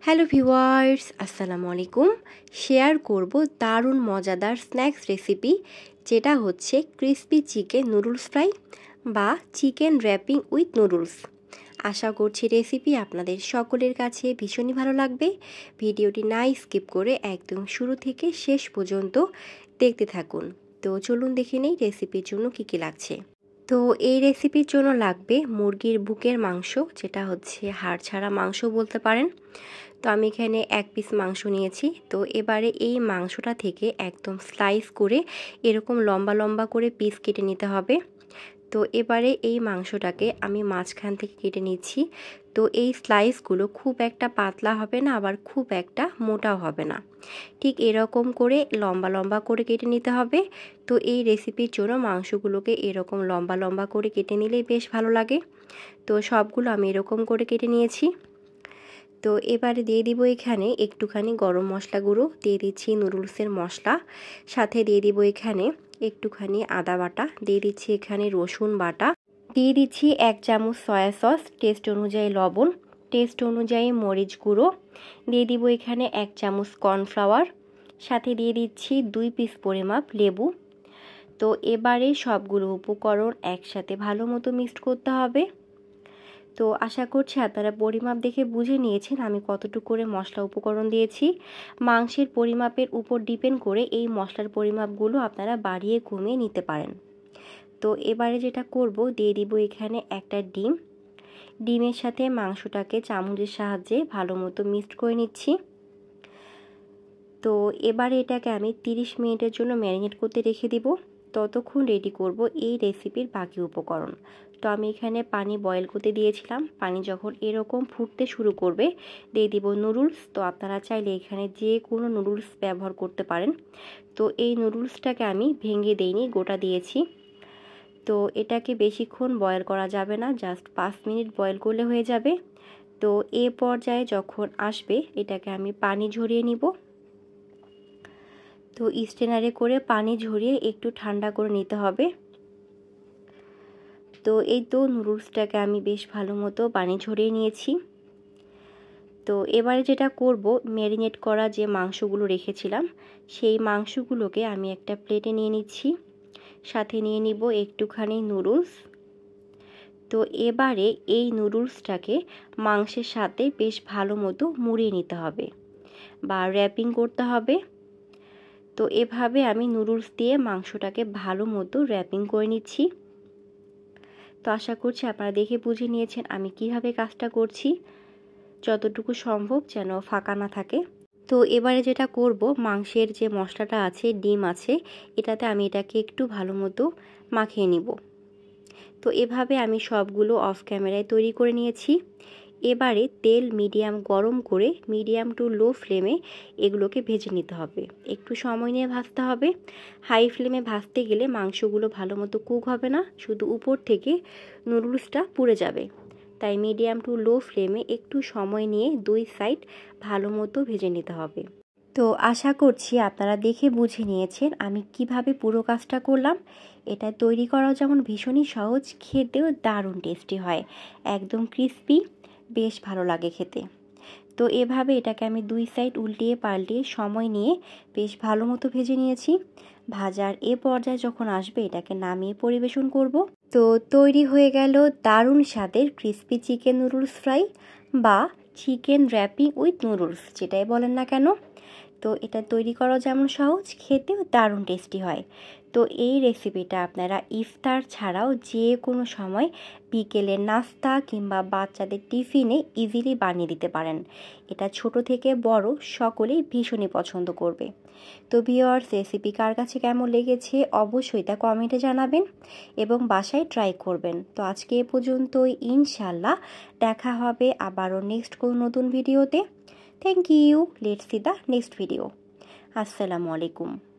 Hello viewers, আসসালামু আলাইকুম। Share করব দারুণ মজাদার স্ন্যাক্স রেসিপি, যেটা হচ্ছে ক্রিসপি চিকেন নুডলস ফ্রাই বা চিকেন র্যাপিং উইথ নুডলস। আশা করছি রেসিপি আপনাদের সকলের কাছে ভীষণই ভালো লাগবে। ভিডিওটি না স্কিপ করে একদম শুরু থেকে শেষ পর্যন্ত দেখতে থাকুন। তো চলুন দেখে নেই রেসিপির জন্য কী কী লাগছে। তো এই রেসিপির জন্য লাগবে মুরগির বুকের মাংস, যেটা হচ্ছে হাড় ছাড়া মাংস বলতে পারেন। তো আমি এখানে 1 পিস মাংস নিয়েছি। তো এবারে এই মাংসটা থেকে একদম স্লাইস করে এরকম লম্বা লম্বা করে পিস কেটে নিতে হবে। তো এবারে এই মাংসটাকে আমি মাঝখান থেকে কেটে নিচ্ছি। তো এই স্লাইসগুলো খুব একটা পাতলা হবে না, আবার খুব একটা মোটাও হবে না, ঠিক এরকম করে লম্বা লম্বা করে কেটে নিতে হবে। তো এই রেসিপির জন্য মাংসগুলোকে এরকম লম্বা লম্বা করে কেটে নিলেই বেশ ভালো লাগে। তো সবগুলো আমি এরকম করে কেটে নিয়েছি। তো এবারে দিয়ে দিব এখানে একটুখানি গরম মশলা গুঁড়ো, দিয়ে দিচ্ছি নুডলসের মশলা, সাথে দিয়ে দিব এখানে একটুখানি আদা বাটা, দিয়ে দিচ্ছি এখানে রসুন বাটা, দিয়ে দিচ্ছি 1 চামচ সয়া সস, টেস্ট অনুযায়ী লবণ, টেস্ট অনুযায়ী মরিচ গুঁড়ো, দিয়ে দিব এখানে 1 চামচ কর্নফ্লাওয়ার, সাথে দিয়ে দিচ্ছি 2 পিস পরিমাপ লেবু। তো এবারে সবগুলো উপকরণ একসাথে ভালো মতো মিক্সড করতে হবে। তো আশা করছি আপনারা পরিমাপ দেখে বুঝে নিয়েছেন আমি কতটুকু করে মশলা উপকরণ দিয়েছি। মাংসের পরিমাপের উপর ডিপেন্ড করে এই মশলার পরিমাপগুলো আপনারা বাড়িয়ে কমিয়ে নিতে পারেন। তো এবারে যেটা করব, দিয়ে দিব এখানে একটা ডিম। ডিমের সাথে মাংসটাকে চামচের সাহায্যে ভালো মতো মিক্সড করে নিচ্ছি। তো এবারে এটাকে আমি 30 মিনিটের জন্য ম্যারিনেট করতে রেখে দিব। ততক্ষণ রেডি করব এই রেসিপির বাকি উপকরণ। তো আমি এখানে পানি বয়েল করতে দিয়েছিলাম। পানি যখন এরকম ফুটতে শুরু করবে, দিয়ে দিব নুডলস। তো আপনারা চাইলে এখানে যে কোনো নুডলস ব্যবহার করতে পারেন। তো এই নুডলসটাকে আমি ভেঙে দেইনি, গোটা দিয়েছি। তো এটাকে বেশিক্ষণ বয়েল করা যাবে না, জাস্ট 5 মিনিট বয়েল করলে হয়ে যাবে। তো এ পর্যায়ে যখন আসবে, এটাকে আমি পানি ঝরিয়ে নিব। তো স্ট্রেনারে করে পানি ঝরিয়ে একটু ঠান্ডা করে নিতে হবে। তো এই তো নুডলসটাকে আমি বেশ ভালো মতো পানি ঝরিয়ে নিয়েছি। তো এবারে যেটা করব, ম্যারিনেট করা যে মাংসগুলো রেখেছিলাম, সেই মাংসগুলোকে আমি একটা প্লেটে নিয়ে নিচ্ছি, সাথে নিয়ে নিব একটুখানি নুডলস। তো এবারে এই নুডলসটাকে মাংসের সাথে বেশ ভালো মতো মুড়িয়ে নিতে হবে বা র্যাপিং করতে হবে। তো এভাবে আমি নুডলস দিয়ে মাংসটাকে ভালো মতো র্যাপিং করে নিচ্ছি। তো আশা করছি আপনারা দেখে বুঝে নিয়েছেন আমি কিভাবে কাজটা করছি, যতটুকু সম্ভব যেন ফাঁকা না থাকে। তো এবারে যেটা করব, মাংসের যে মশলাটা আছে, ডিম আছে, এটাতে আমি এটাকে একটু ভালো মতো মাখিয়ে নিব। তো এভাবে আমি সবগুলো অফ ক্যামেরায় তৈরি করে নিয়েছি। এবারে তেল মিডিয়াম গরম করে মিডিয়াম টু লো ফ্লেমে এগুলোকে ভেজে নিতে হবে। একটু সময় নিয়ে ভাজতে হবে। হাই ফ্লেমে ভাজতে গেলে মাংসগুলো ভালো মতো কুক হবে না, শুধু উপর থেকে নুডলসটা পুড়ে যাবে। তাই মিডিয়াম টু লো ফ্লেমে একটু সময় নিয়ে 2 সাইড ভালো মতো ভেজে নিতে হবে। তো আশা করছি আপনারা দেখে বুঝে নিয়েছেন আমি কিভাবে পুরো কাজটা করলাম। এটা তৈরি করাও যেমন ভীষণই সহজ, খেতেও দারুণ টেস্টি হয়, একদম ক্রিস্পি, বেশ ভালো লাগে খেতে। তো এভাবে এটাকে আমি 2 সাইড উল্টিয়ে পাল্টিয়ে সময় নিয়ে বেশ ভালো মতো ভেজে নিয়েছি। ভাজার এ পর্যায়ে যখন আসবে, এটাকে নামিয়ে পরিবেশন করব। তো তৈরি হয়ে গেল দারুণ স্বাদের ক্রিস্পি চিকেন নুডলস ফ্রাই বা চিকেন র্যাপিং উইথ নুডলস, যেটাই বলেন না কেন। তো এটা তৈরি করা যেমন সহজ, খেতেও দারুণ টেস্টি হয়। তো এই রেসিপিটা আপনারা ইফতার ছাড়াও যে কোনো সময় বিকেলের নাস্তা কিংবা বাচ্চাদের টিফিনে ইজিলি বানিয়ে দিতে পারেন। এটা ছোট থেকে বড় সকলেই ভীষণই পছন্দ করবে। তো ভিউয়ার্স, রেসিপি কার কাছে কেমন লেগেছে অবশ্যই তা কমেন্টে জানাবেন এবং বাসায় ট্রাই করবেন। তো আজকে এ পর্যন্তই, ইনশাল্লাহ দেখা হবে আবারও নেক্সট কোনো নতুন ভিডিওতে। Thank you. Let's see the next video. Assalamu alaikum.